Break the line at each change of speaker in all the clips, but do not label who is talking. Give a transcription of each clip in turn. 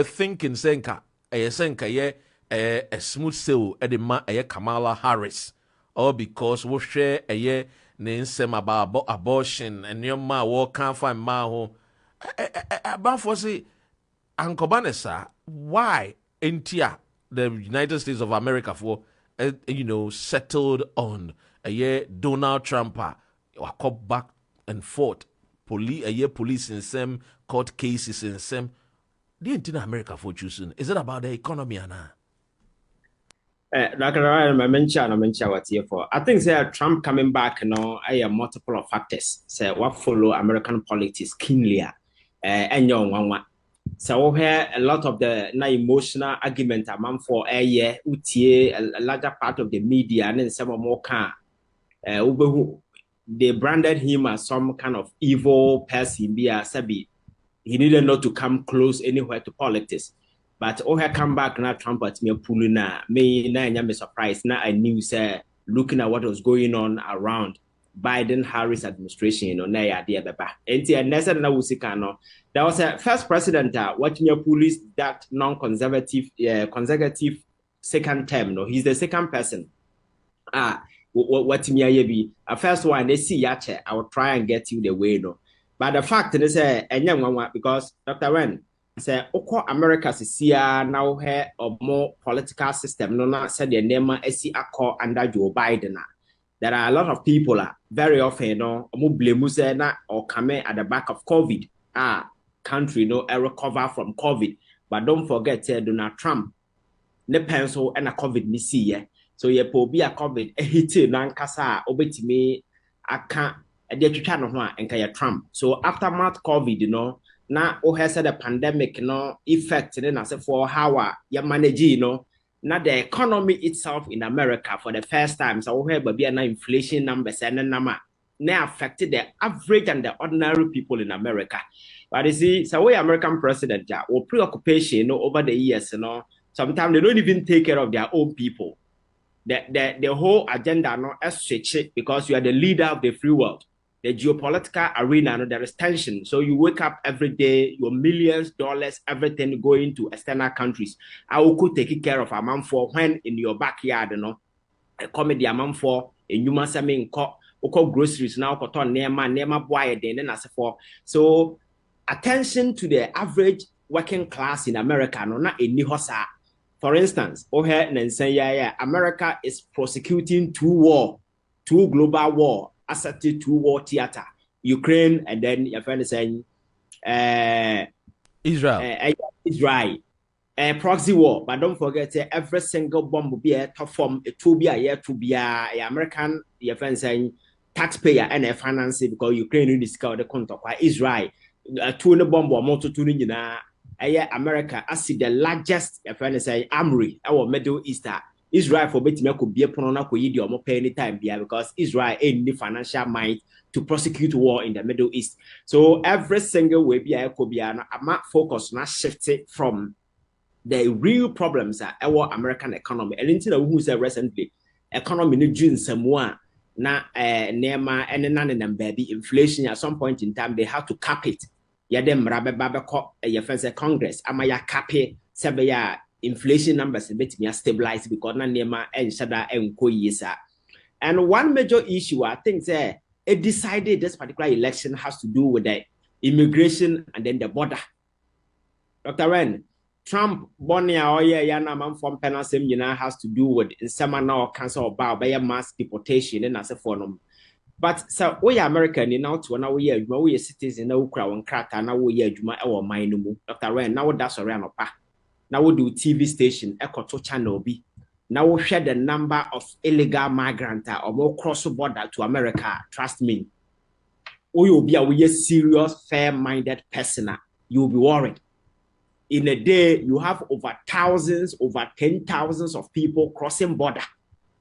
thinking senka a smooth sail edema Kamala Harris, or because we share a name sem about abortion and your ma walk can't find ma home. About for say Uncle Banessa, why India, the United States of America, for settled on a year Donald Trump, back and forth, police in some court cases in some. The entire America for choosing. Is it about the economy, Anna?
I think Trump coming back, I have multiple of factors. So what follow American politics keenly, and young. So we have a lot of the emotional argument among for a year, a larger part of the media, and then some more can. They branded him as some kind of evil person, be a sabi. He needed not to come close anywhere to politics. But come back now, Trump at me pulling me na surprised. Now I knew looking at what was going on around Biden-Harris administration, na idea beba. That was a first president watching your police that non-conservative consecutive second term. No, he's the second person. What me be a first one they see yache. I will try and get you the way no. But the fact is, because Dr. Wen say, America is here now here a more political system. No, not said the name SC accord under Joe Biden. There are a lot of people very often, blame or come at the back of COVID. Country recover from COVID. But don't forget, Donald Trump, ne pencil and a COVID ni see. So ye po be a COVID hit nankasa obetime aka and Trump. So aftermath COVID, now has said the pandemic, effect then as for how you manage, now the economy itself in America for the first time. So we have an inflation numbers and number now affected the average and the ordinary people in America. But you see, so we American president or preoccupation over the years, sometimes they don't even take care of their own people. The whole agenda is switch because you are the leader of the free world. The geopolitical arena, there is tension. So you wake up every day, your millions, dollars, everything going to external countries. I will take care of a man for when in your backyard, a comedy a man for a human semi groceries now, near boy, then as for. So attention to the average working class in America, not a new hosa. For instance, America is prosecuting two global war. Asserted two-war theater, Ukraine, and then your friend is saying
Israel.
Proxy war. But don't forget, every single bomb will be a top form, it will be a year to be a American, your friend saying taxpayer and a finance because Ukraine is called the contact Israel. Two in the bomb or motor tuning in America. I see the largest, your friend is saying, Amri, our Middle East. Israel for betting could be a pronounced or pay any time because Israel ain't the financial mind to prosecute war in the Middle East. So every single way could be a focus not shifted from the real problems that our American economy. And into the who said recently, economy in June somewhere na nema and none baby inflation at some point in time they have to cap it. Ya dem rabbe babako your first Congress amaya cap it sebeya. Inflation numbers a bit me stabilize because na nema and shada and koyesa. And one major issue I think it decided this particular election has to do with the immigration and then the border. Dr. Ren, Trump Bonia Oya Yana man from Penasem has to do with in summer now cancer about by mass deportation and as a form. But so we American in out to now we citizens in Ukra and Krata now we Juma or Minumu. Dr. Ren, now that's around pa. Now we do TV station, Echo channel B. Now we share the number of illegal migrants or more cross border to America. Trust me. We will be a serious, fair-minded person. You will be worried. In a day, you have over 10,000s of people crossing border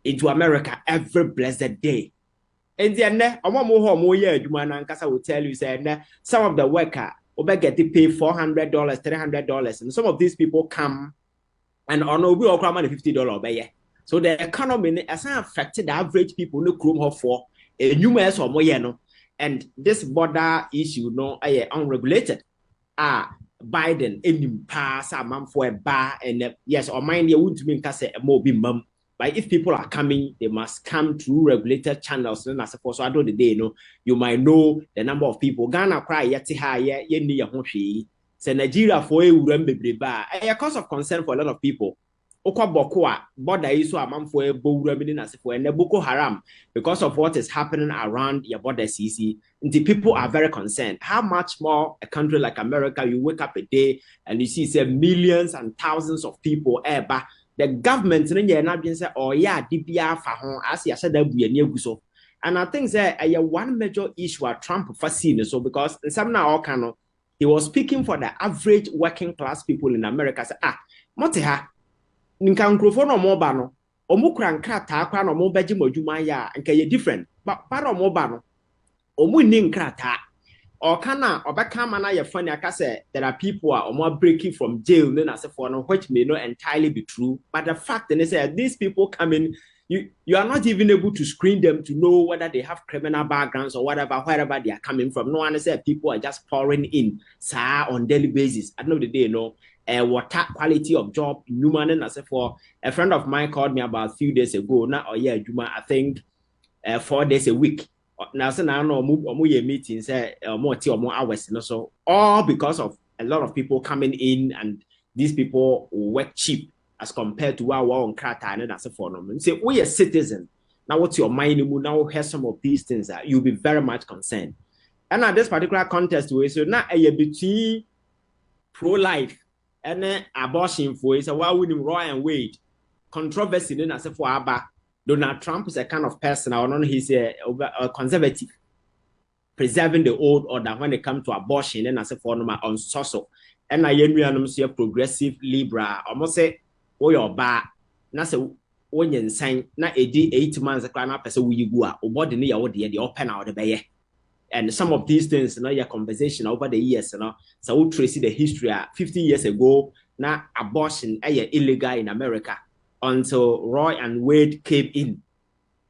into America every blessed day. And then, I will tell you, some of the workers get to pay $400, $300, and some of these people come and we all come $50 So the economy has affected the average people no room for a numerous or more, and this border issue, unregulated. Biden enim pass a man for a bar and yes, or mind you wouldn't mean case a more be mum. But if people are coming, they must come through regulated channels. Then I suppose so I don't the day, you might know the number of people. Ghana cry yet high, ye near Honshi. Say Nigeria for a remember a cause of concern for a lot of people. Okwa Bokwa, border is so a man for a bow remedy as for a Boko Haram because of what is happening around your border CC. The people are very concerned. How much more a country like America, you wake up a day and you see say millions and thousands of people but the government say, oh yeah, DPR for as you said that we are so. And I think that one major issue at Trump for seeing so because some now kind he was speaking for the average working class people in America. Say, moteha nka nkrofo no mo ba no omukura nkrata kwa no mo beji modwuma ya nka ye different but para mo ba no omu ni nkrata or kana obeka mana ye funny aka say there are people are more breaking from jail then as for no which may not entirely be true, but the fact is that these people coming you are not even able to screen them to know whether they have criminal backgrounds or whatever wherever they are coming from. No one said people are just pouring in on daily basis. At the end of the day, water quality of job human and as for a friend of mine called me about a few days ago now Juma, I think 4 days a week now so now no meetings more hours so all because of a lot of people coming in and these people work cheap as compared to our on crata and that's for them say we are citizen now what's your mind now hear some of these things you'll be very much concerned. And at this particular contest we so now a between pro-life and abortion for is a why winning Roy and Wade controversy then as for Abba. Donald Trump is a kind of person, I don't know, he's a conservative, preserving the old order when it comes to abortion and as a form on social. And I see a progressive Libra, almost say, oh, your bar, that's a when you sign, not a day 8 months, a clan up as a wee go out, or what the the open out the bay. And some of these things, your conversation over the years, so we'll trace the history 50 years ago, now abortion illegal in America until Roy and Wade came in.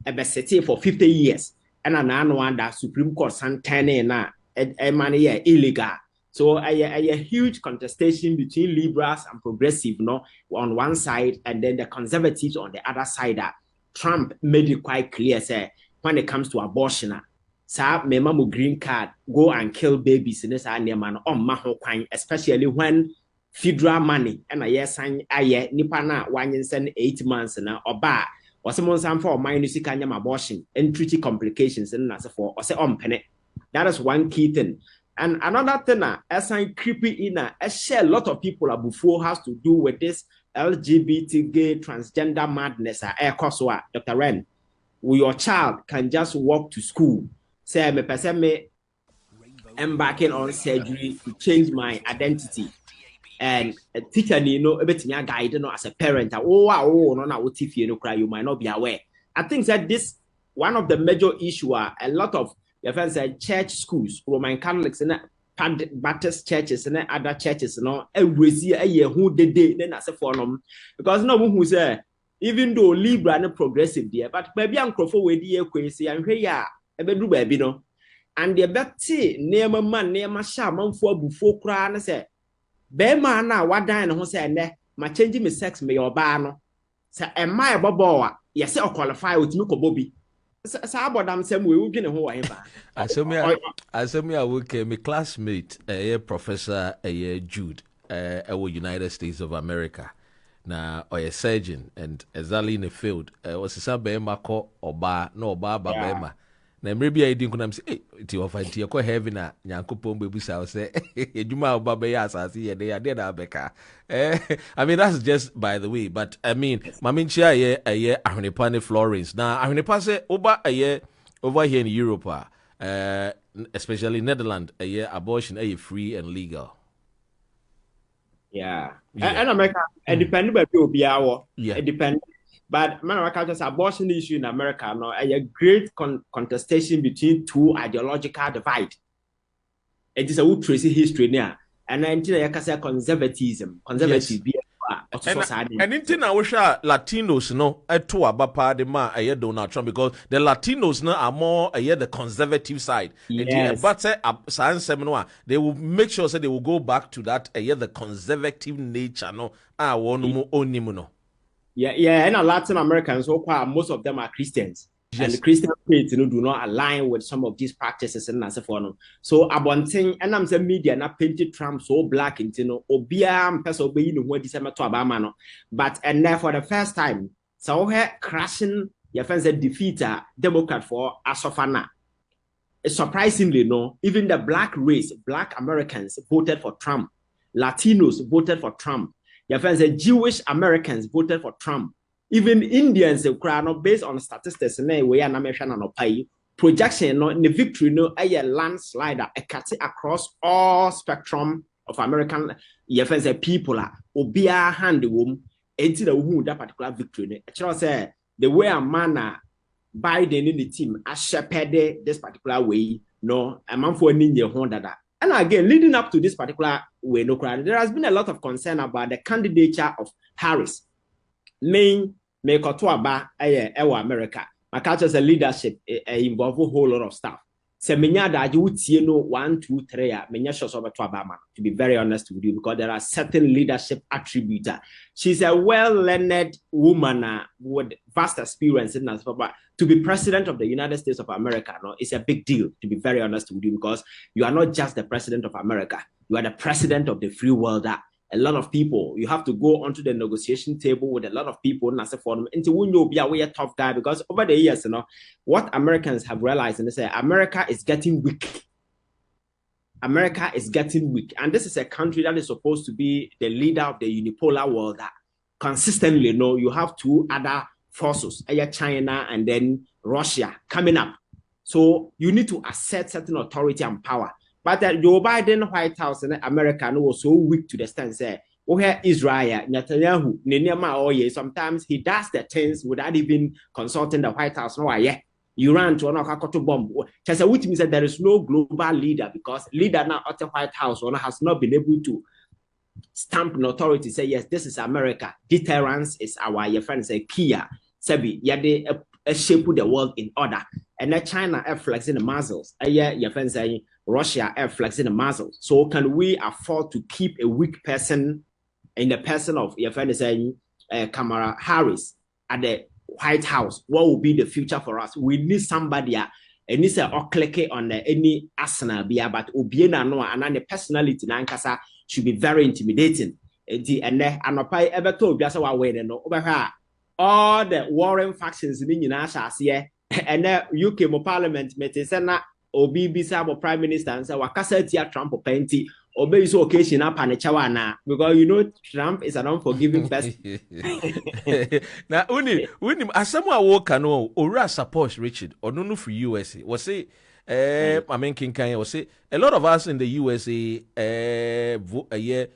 A city for 50 years. And another one that Supreme Court Santana na money illegal. So a huge contestation between liberals and progressive on one side and then the conservatives on the other side. Trump made it quite clear say when it comes to abortion. Sa memo green card, go and kill babies in this man on maho kwine, especially when federal money and a yes sign nipa na 8 months na oba or someone some for minus kanyam abortion and treaty complications and as for or say penny. That is one key thing. And another thing as I creepy in a share a lot of people before has to do with this LGBT gay transgender madness Dr. Ren, your child can just walk to school. Say me person me embarking on surgery to change my identity. And a teacher, everything I guide as a parent. You might not be aware. I think that this one of the major issue a lot of your friends said church schools, Roman Catholics and Baptist churches and other churches, every year who they did then as a forum because no one who say even though Libra and progressive there, but maybe I'm crofo with the crazy and here a bedroom baby and the betty near my man near my shaman for before crying and say. Bema na wada na ho say ne ma change me sex me your ba no say am I bobo a ye say qualify otimi ko bobi sa abodam sem we udwene ho wa ba
asemi a work me classmate professor Jude United States of America na a surgeon and exactly in the field was sa bema ko oba na oba ba bema na mrebi a idin kunam say ti ofa ti ko heaven na nyankopon bebu sa say ejuma oba be ya asase ye dey na beka I mean that's just by the way, but I mean maminchia ye ahwenepa Florence na ahwenepa say oba over here in Europe especially Netherlands abortion free and legal.
Yeah. And America depending by people be our it depends. But America's abortion issue in America a great contestation between two ideological divide. It is a tracy history now. And then you can say conservative.
And in our Latinos no to abapa de ma Donald Trump because the Latinos no are more the conservative side.
Yes.
But they will make sure they will go back to that the conservative nature no no.
Yeah, and Latin Americans, most of them are Christians. Yes. And the Christian faith do not align with some of these practices and as for no. So abonting and I'm saying media na painted Trump so black into obia person obey no what December to Obama no. But and there for the first time, so here crashing your friends a defeat Democrat for Asofana. Surprisingly, no, even the black race, black Americans voted for Trump, Latinos voted for Trump. Your friends, the Jewish Americans voted for Trump. Even Indians, based on statistics, projection, the victory, a landslide, a cut across all spectrum of American your friends, people are obia hand the womb into the womb that particular victory. Say the way a man Biden in the team as shepherded this particular way, no, a man for ninja Honda. And again, leading up to this particular way, there has been a lot of concern about the candidature of Harris. Main Kotoaba, America. My culture a leadership involve a whole lot of stuff. So, you would see 1, 2, 3, to be very honest with you, because there are certain leadership attributes. She's a well-learned woman with vast experience in us, but to be president of the United States of America, no, it's a big deal, to be very honest with you, because you are not just the president of America, you are the president of the free world. A lot of people, you have to go onto the negotiation table with a lot of people until when you'll be a tough guy, because over the years, what Americans have realized and they say America is getting weak. America is getting weak. And this is a country that is supposed to be the leader of the unipolar world that consistently, you have two other forces, China and then Russia coming up. So you need to assert certain authority and power. But Joe Biden White House and America was so weak to the stand say, here Israel, Netanyahu, sometimes he does the things without even consulting the White House. No, yeah, Iran to a bomb. Which means that there is no global leader, because leader now at the White House has not been able to stamp an authority, say, yes, this is America. Deterrence is our, your friend say, Kia. Sebi, they shape the world in order. And then China flexing the muscles. Your friend saying Russia flexing the muscles. So can we afford to keep a weak person in the person of your friend saying Kamala Harris at the White House? What will be the future for us? We need somebody and it's a click on any arsenal but Obiena no and the personality nankasa should be very intimidating. And anopai ever told just our way no over all the warring factions in here and UK mo parliament metisena obi bisa prime minister and say wakasa tia Trump penti obey so occasion up and chawana because Trump is an unforgiving person.
Now uni asamu awoka no ora support Richard onunu for USA was say I mean King Kanye was say a lot of us in the USA a year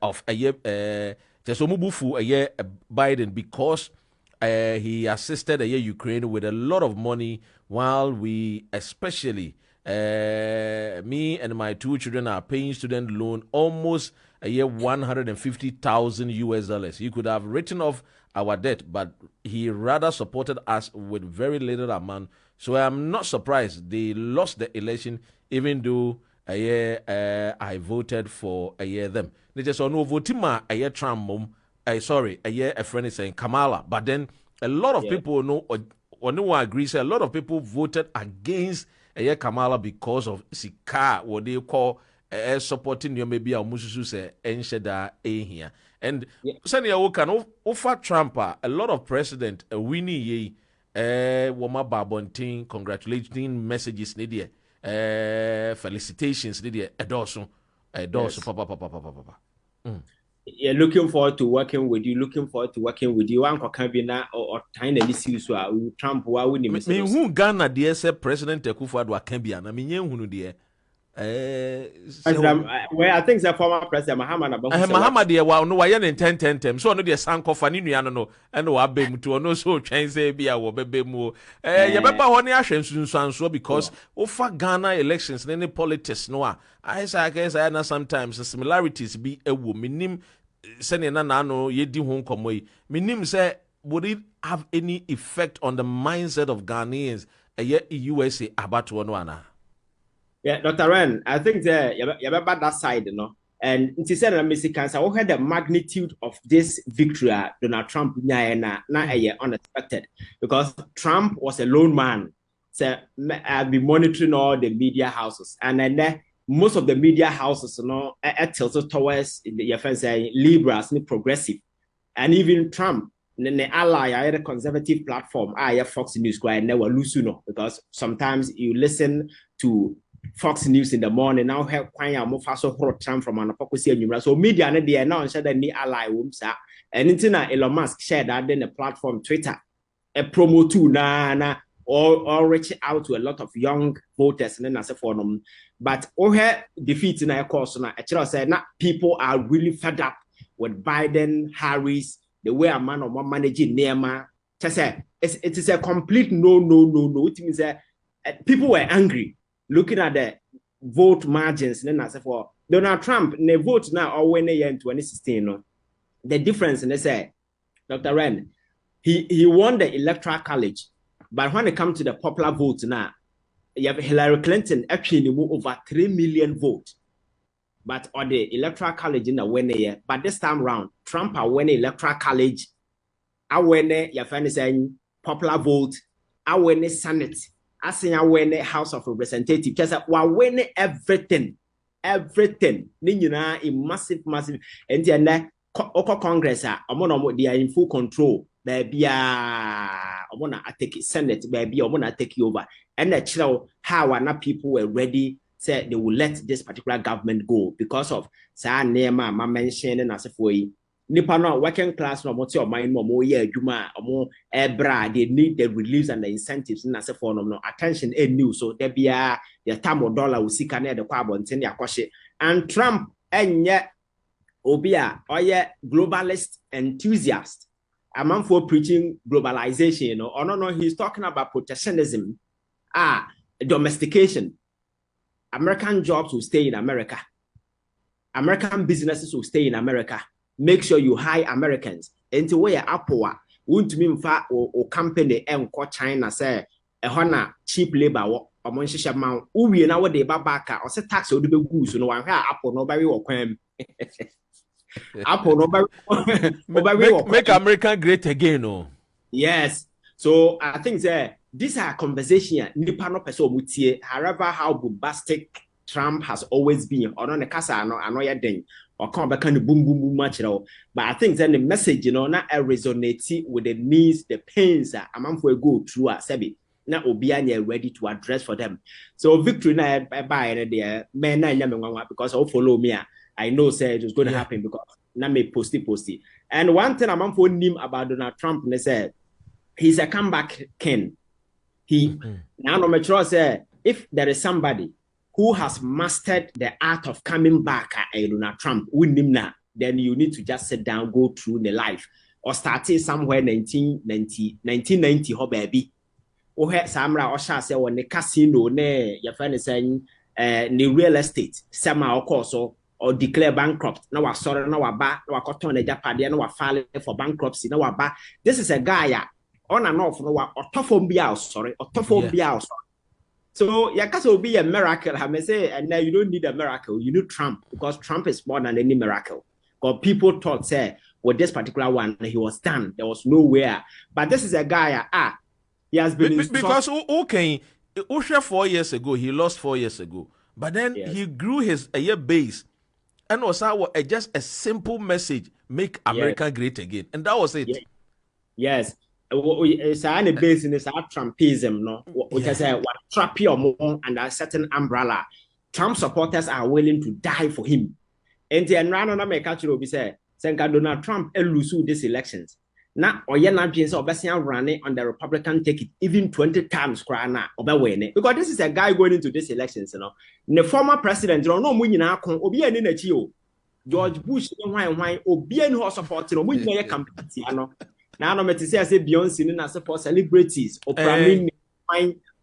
of a year just omubufu a year Biden because he assisted Ukraine with a lot of money while we especially me and my two children are paying student loan almost a year $150,000. He could have written off our debt, but he rather supported us with very little amount. So I'm not surprised they lost the election, even though I voted for them. They just no voting Trump a friend is saying Kamala, but then a lot of people know or no one agrees. A lot of people voted against Kamala because of Sika, what they call supporting you maybe a mususu say ensheda here. And Sanya can offer Trump a lot of president winning ye woma babonting congratulating messages needed felicitations needed papa.
Yeah, looking forward to working with you. One can be now or trying to listen to Trump. Why wouldn't
me who Ghana dear say President Akufo-Addo can be an I mean who dear.
Well, I think the former president
Mahama dear wow no why in 10 so no dear sanko fani no and no abem to no so change say be our bebe mu ya beba honi ahwe so because over Ghana elections any politics no I guess I know sometimes the similarities be a woman sene na no yedi ho nkomo yi menim say would it have any effect on the mindset of Ghanaians USA about one ana?
Yeah, Dr. Ren, I think you about that side, you know. And it is said that Mr. Cancer, we had the magnitude of this victory Donald Trump na unexpected because Trump was a lone man. So I've been monitoring all the media houses, and then most of the media houses, you know, tilted towards your friends say liberals, progressive, and even Trump. The ally, I had a conservative platform. I have Fox News, and never lose, you know, because sometimes you listen to Fox News in the morning now help kwanya mo faso hot Trump from anapokosi anwumra so media ne dey now share that ni ally wom sa and Elon Musk shared that in the platform Twitter a promo too na or reach out to a lot of young voters and then for them but defeat in a course na actually say na people are really fed up with Biden, Harris, the way a man or managing Nema say it is a complete no it means that people were angry looking at the vote margins, then as for Donald Trump, the vote now or when in 2016, no, the difference, and they say, Dr. Ren, he won the electoral college, but when it comes to the popular vote now, you have Hillary Clinton actually move over 3 million votes, but on the electoral college in the winner year, but this time round, Trump I win the electoral college, I win the your friend saying popular vote, I win the Senate. I say I win the House of Representatives. Just I win everything. Nina in massive. And then Congress they are in full control. Baby, I wanna take Senate. Baby, I wanna take you over. And the child how not people were ready. Said they will let this particular government go because of sa nema ma mention and as for nipa no working class no moti o mind mo ye adwuma omo ebra they need the reliefs and the incentives na se for no attention and new so there be the time dollar we see can the kwa bonten ya kwhye and Trump enye obi a oye globalist enthusiast a man for preaching globalization you know no he's talking about protectionism domestication. American jobs will stay in America. American businesses will stay in America. Make sure you hire Americans. Into where Apple won't mean fa or company and China say a honor cheap labor or monship amount. We now what they back or say tax or the goose. No one Apple nobody will come. Apple nobody
make America great again. Oh.
Yes. So I think that these are conversations. However, how bombastic Trump has always been, or on the casa, I know your thing, or come back and boom much. But I think then the message, you know, not resonate with the needs, the pains that a man will go through. Sebi, now Obianya ready to address for them. So victory now by there, man, because I'll follow me. I know say it was going to happen because now me posty. And one thing a man for him about Donald Trump, they said he's a comeback king. Now no mature say if there is somebody who has mastered the art of coming back at Donald Trump, then you need to just sit down, go through the life or starting somewhere 1990, ho baby. Or Samra Osha say on the casino ne your friend is saying the real estate, somehow course or declare bankrupt. Now I saw now I back, now I got on the Japan, now I filed for bankruptcy, now I back. This is a guy on and off, no, or tough be out, sorry, or tough be out. So, yeah, will be a miracle. I may say, and now you don't need a miracle, you need Trump, because Trump is more than any miracle. Because people thought, say, with this particular one, he was done, there was nowhere. But this is a guy, he has been
because, okay, 4 years ago, he lost 4 years ago, but then he grew his year base, and was just a simple message, make America great again. And that was it.
Yes. It's a business Trumpism, no, which is a trap your more under a certain umbrella. Trump supporters are willing to die for him. And then run on America will be said, Donald Trump lose these elections. Now, or you're not being so running on the Republican ticket even 20 times because this is a guy going into these elections, you know. The former president, you know, Obi and in George Bush, why Obi and who supporting no campaign. Now, no matter say Beyonce and for celebrities or prime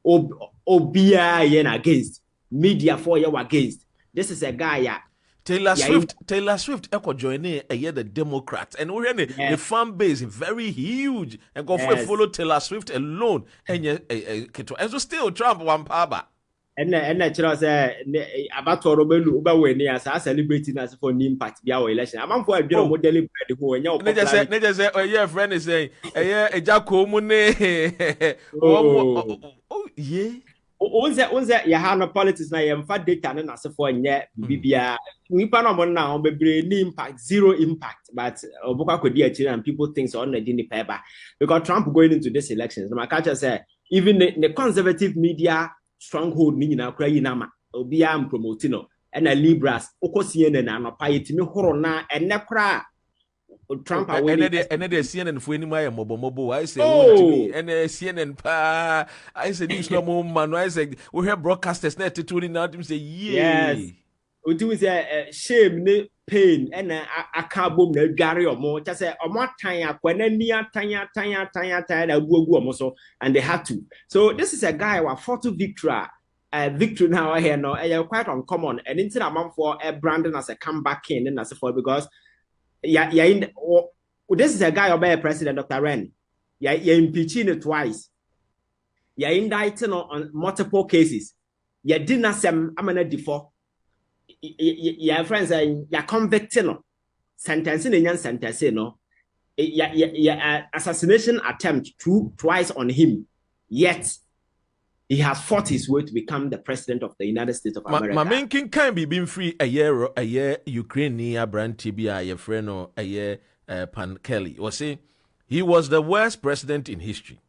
Obia against media for you against. This is a guy
Taylor Swift echo joining a year the Democrats and we're in the fan base very huge and go for follow Taylor Swift alone and and so still Trump one power.
And natural say about Robelu over when he has celebrating as for impact be our election. I'm for a general deliberate who when you
just say yeah friend is saying a Jacko Mune oh yeah.
Once you have no politics now, you have data and as for yet, BBA. We pan on now, be impact, zero impact, but Obuka could be a and people think on the dinner paper because Trump going into this election. My culture say even the conservative media stronghold, meaning now crying nama, Obia promoting and a Libras, Oko CNN and a piety me horror and Nepra. Trump
and the CNN for any my mobile I say and CNN pa I said news no man I say we have broadcasters net to tune out him say yes
we do say shame ne pain and I can't boom the Gary or more just say or more time when near tanya so and they had to. So this is a guy who fought to victory now here no quite uncommon and into a month for a Brandon as a comeback in and as for because this is a guy who be president, Dr. Ren. You're impeaching it twice. You're indicting on multiple cases. You didn't say I'm gonna default. Your friends are you're convicting, sentencing and sentencing. No, assassination attempt twice on him. Yet he has fought his way to become the president of the United States of America.
My main king can be being free a year Ukrainian brand TBI, a friend or a year Pan Kelly. Was saying he was the worst president in history.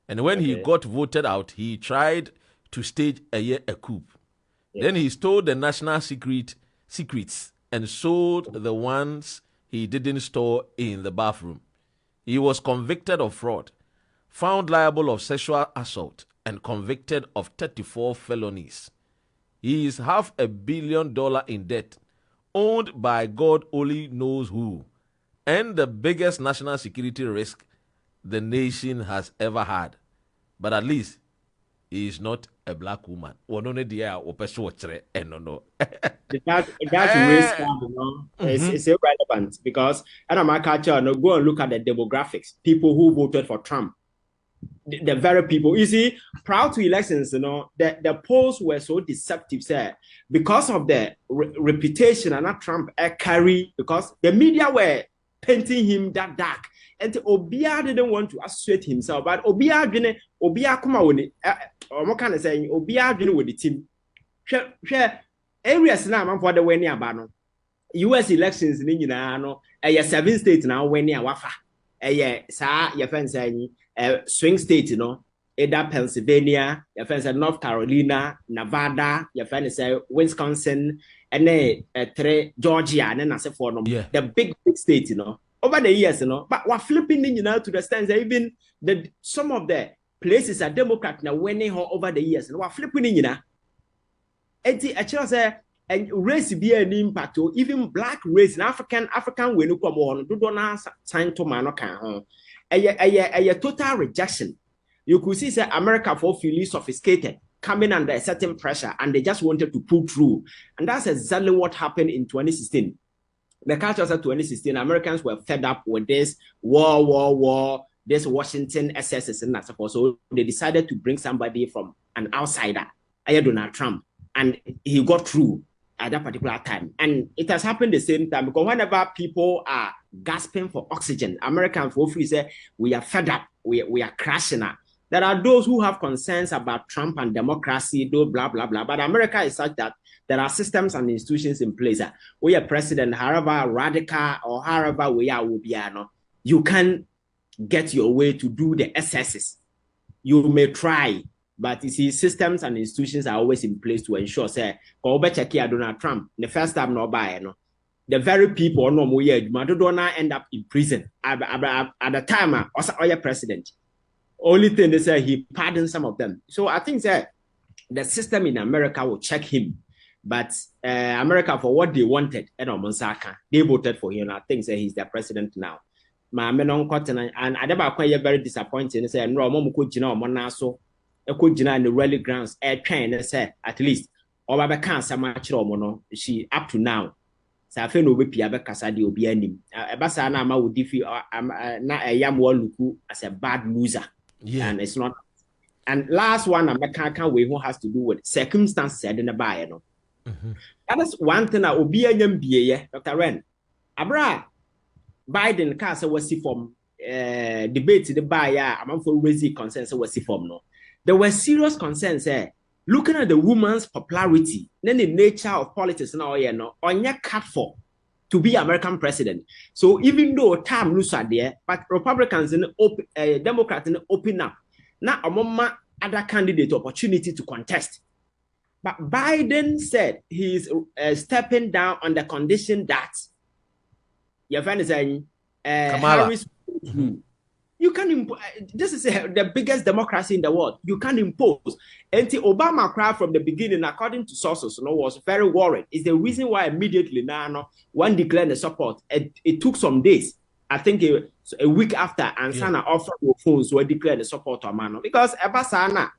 And when he got voted out, he tried to stage a coup. Yes. Then he stole the national secrets and sold the ones he didn't store in the bathroom. He was convicted of fraud, found liable of sexual assault, and convicted of 34 felonies. He is $500 million in debt, owned by God only knows who, and the biggest national security risk the nation has ever had. But at least he is not a black woman. That
risk, is irrelevant because and my culture, no, go and look at the demographics. People who voted for Trump. The very people, you see, prior to elections, the polls were so deceptive, sir, because of the reputation and not Trump carry, because the media were painting him that dark. And Obia didn't want to associate himself, but Obia come out with it, or more kind of saying, Obia didn't with the team. Share areas now for the way near Bano. US elections in a 7 states now when near Wafa. Sir, your friend saying, swing state, either Pennsylvania, your friend said North Carolina, Nevada, your friend said Wisconsin, and then Georgia, and then I said for them, the big states, over the years, but we're flipping in, to the stands, even some of the places are Democrat now winning over the years, and we're flipping in, and race be an impact, or even black race, and African when you come on, do not sign to Manoka. A total rejection. You could see that America for feeling sophisticated, coming under a certain pressure, and they just wanted to pull through. And that's exactly what happened in 2016. The culture of 2016, Americans were fed up with this war, this Washington excesses and that support. So they decided to bring somebody from an outsider, Donald Trump, and he got through at that particular time. And it has happened the same time because whenever people are gasping for oxygen, Americans will say, we are fed up, we are crashing out. There are those who have concerns about Trump and democracy, though, blah, blah, blah. But America is such that there are systems and institutions in place. We are president, however radical or however we are, you can get your way to do the excesses. You may try, but you see, systems and institutions are always in place to ensure, say, Donald Trump, the first time no buy, the very people no more Madonna end up in prison at the time also president. Only thing they say he pardoned some of them. So I think that the system in America will check him. But America, for what they wanted, they voted for him. I think that he's their president now. And I never quite very disappointed. They say, no, mom could so could in the rally grounds, air train, say at least, or I can't so much she up to now. sa afi no obepia be kasa de obi anim eba sa na ama wo defeat na eyam wo look as a bad loser. And it's not. And last one American way who has to do with circumstances in the buy no. That is one thing that obi anyam bie Dr. Ren abra Biden ka say was from debate the buy among for raising concerns was from no. There were serious concerns looking at the woman's popularity, then the nature of politics now, on your cut for to be American president. So even though time lose are there, but Republicans in Democrats in open up. Now among other candidate opportunity to contest. But Biden said he's stepping down on the condition that your friend is saying Harris. You can impose. This is the biggest democracy in the world. You can impose. And Obama cried from the beginning, according to sources, was very worried. It's the reason why immediately now one declared the support. It took some days. I think a week after, and Sana offered the phones were declared the support to Amano because Ebasana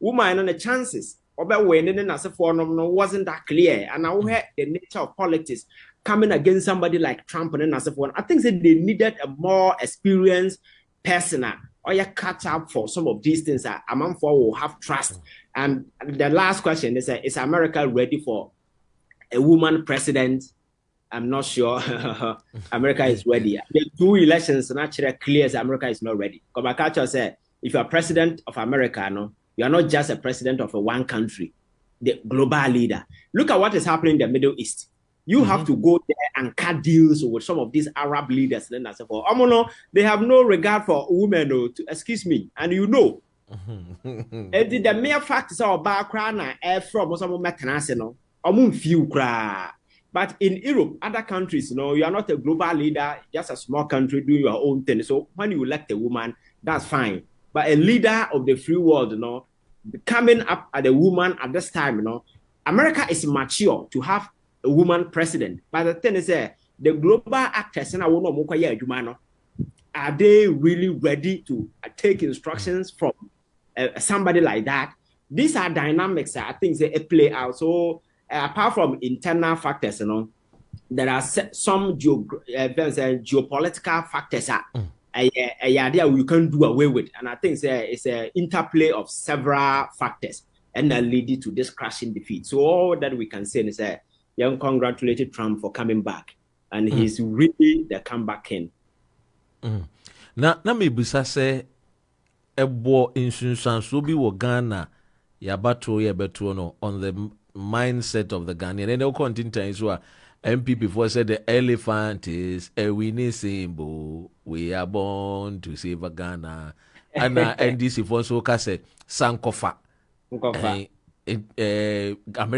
woman on the chances about winning as a forum wasn't that clear. And I heard the nature of politics coming against somebody like Trump and as a forum. I think that they needed a more experienced person or you catch up for some of these things that among for will have trust. And the last question is America ready for a woman president? I'm not sure America is ready. The 2 elections naturally clears America is not ready. Kabakacho said, if you're president of America, you are not just a president of one country, the global leader. Look at what is happening in the Middle East. You have to go there and cut deals with some of these Arab leaders. Then I said, they have no regard for women. Excuse me, and and the mere fact is our background from some mechanism. Few cry. But in Europe, other countries, you are not a global leader, just a small country doing your own thing. So when you elect a woman, that's fine. But a leader of the free world, coming up at a woman at this time, America is mature to have a woman president. But the thing is, the global actors, are they really ready to take instructions from somebody like that? These are dynamics I think they play out. So apart from internal factors, there are some geopolitical factors you can do away with. And I think it's an interplay of several factors and that lead to this crashing defeat. So all that we can say is young congratulated Trump for coming back. And he's really the comeback king.
Na me bisa say ebo insunsanso bi wo Ghana yabato yebeto no on the mindset of the Ghanaian. And they'll continue so MPP before said the elephant is a winning symbol. We are born to save Ghana. And NDC for so say Sankofa. America